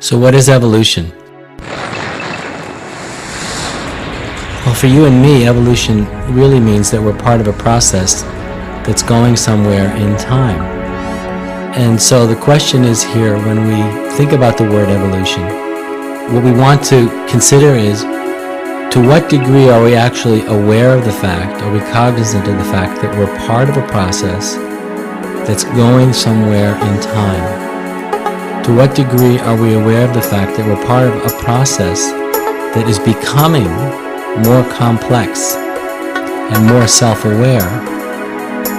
So what is evolution? Well, for you and me, evolution really means that we're part of a process that's going somewhere in time. And so the question is here, when we think about the word evolution, what we want to consider is, to what degree are we actually aware of the fact, are we cognizant of the fact that we're part of a process that's going somewhere in time? To what degree are we aware of the fact that we're part of a process that is becoming more complex and more self-aware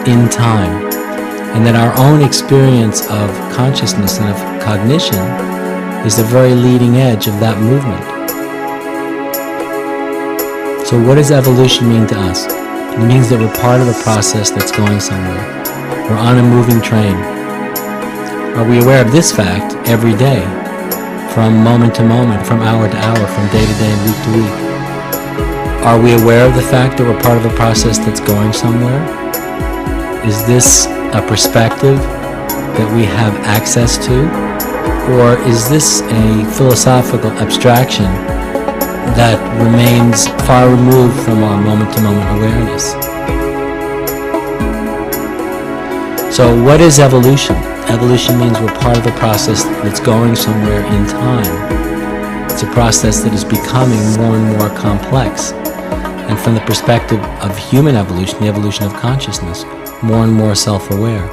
in time, and that our own experience of consciousness and of cognition is the very leading edge of that movement? So what does evolution mean to us? It means that we're part of a process that's going somewhere. We're on a moving train. Are we aware of this fact every day, from moment to moment, from hour to hour, from day to day and week to week? Are we aware of the fact that we're part of a process that's going somewhere? Is this a perspective that we have access to? Or is this a philosophical abstraction that remains far removed from our moment-to-moment awareness? So what is evolution? Evolution means we're part of a process that's going somewhere in time. It's a process that is becoming more and more complex. And from the perspective of human evolution, the evolution of consciousness, more and more self-aware.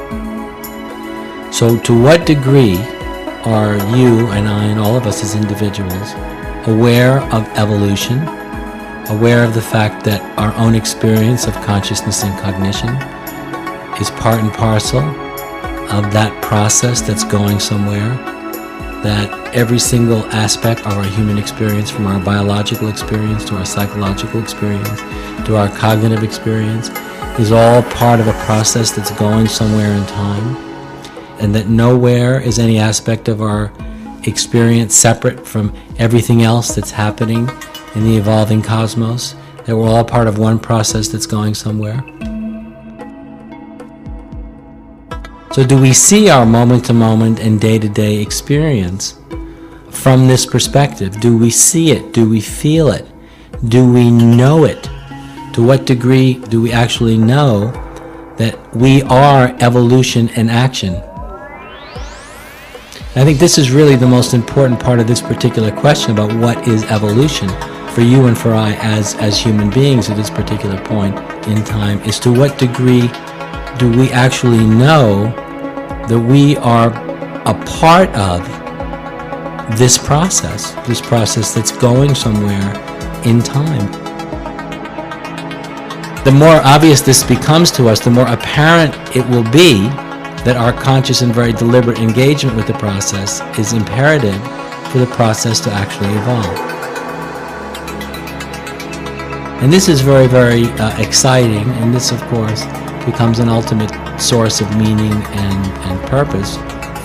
So to what degree are you and I and all of us as individuals aware of evolution, aware of the fact that our own experience of consciousness and cognition is part and parcel of that process that's going somewhere, that every single aspect of our human experience, from our biological experience to our psychological experience to our cognitive experience, is all part of a process that's going somewhere in time, and that nowhere is any aspect of our experience separate from everything else that's happening in the evolving cosmos, that we're all part of one process that's going somewhere. So do we see our moment-to-moment and day-to-day experience from this perspective? Do we see it? Do we feel it? Do we know it? To what degree do we actually know that we are evolution in action? I think this is really the most important part of this particular question about what is evolution for you and for I as human beings at this particular point in time, is to what degree do we actually know that we are a part of this process that's going somewhere in time. The more obvious this becomes to us, the more apparent it will be that our conscious and very deliberate engagement with the process is imperative for the process to actually evolve. And this is very, very exciting, and this, of course, becomes an ultimate source of meaning and purpose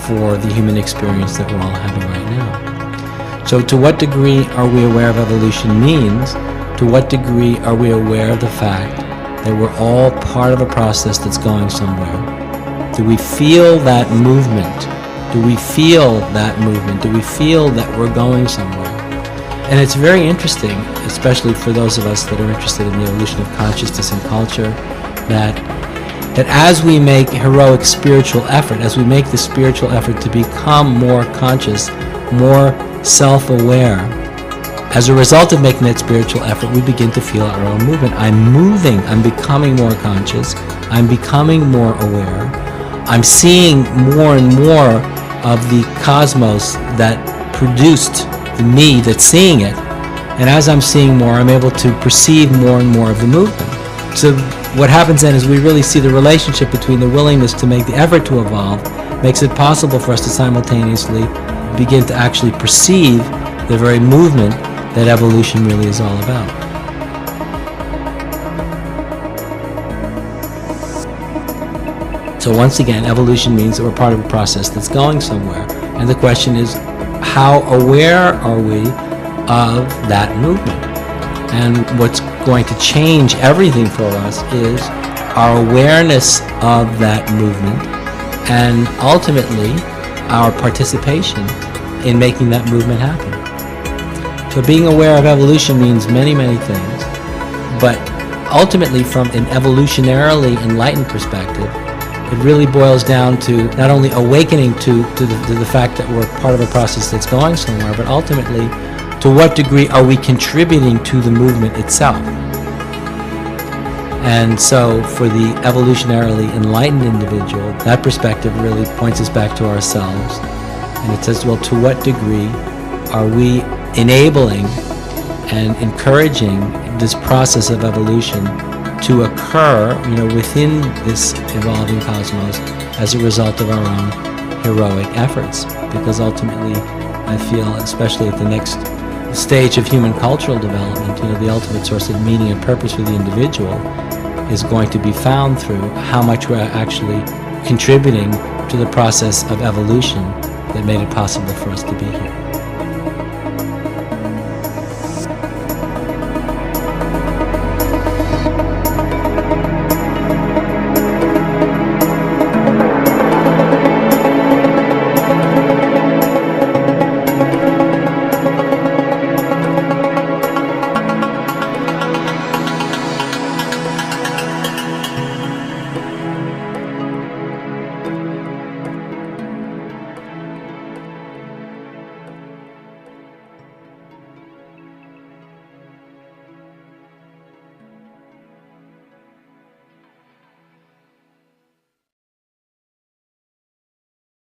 for the human experience that we're all having right now. So to what degree are we aware of evolution means, to what degree are we aware of the fact that we're all part of a process that's going somewhere? Do we feel that movement? Do we feel that movement? Do we feel that we're going somewhere? And it's very interesting, especially for those of us that are interested in the evolution of consciousness and culture, that as we make heroic spiritual effort, as we make the spiritual effort to become more conscious, more self-aware, as a result of making that spiritual effort, we begin to feel our own movement. I'm moving, I'm becoming more conscious, I'm becoming more aware, I'm seeing more and more of the cosmos that produced the me that's seeing it, and as I'm seeing more, I'm able to perceive more and more of the movement. So what happens then is we really see the relationship between the willingness to make the effort to evolve makes it possible for us to simultaneously begin to actually perceive the very movement that evolution really is all about. So once again, evolution means that we're part of a process that's going somewhere. And the question is, how aware are we of that movement? And what's going to change everything for us is our awareness of that movement, and ultimately our participation in making that movement happen. So being aware of evolution means many, many things, but ultimately from an evolutionarily enlightened perspective, it really boils down to not only awakening to the fact that we're part of a process that's going somewhere, but ultimately to what degree are we contributing to the movement itself. And so for the evolutionarily enlightened individual, that perspective really points us back to ourselves. And it says, well, to what degree are we enabling and encouraging this process of evolution to occur, within this evolving cosmos as a result of our own heroic efforts? Because ultimately, I feel, especially at the next stage of human cultural development, the ultimate source of meaning and purpose for the individual is going to be found through how much we're actually contributing to the process of evolution that made it possible for us to be here.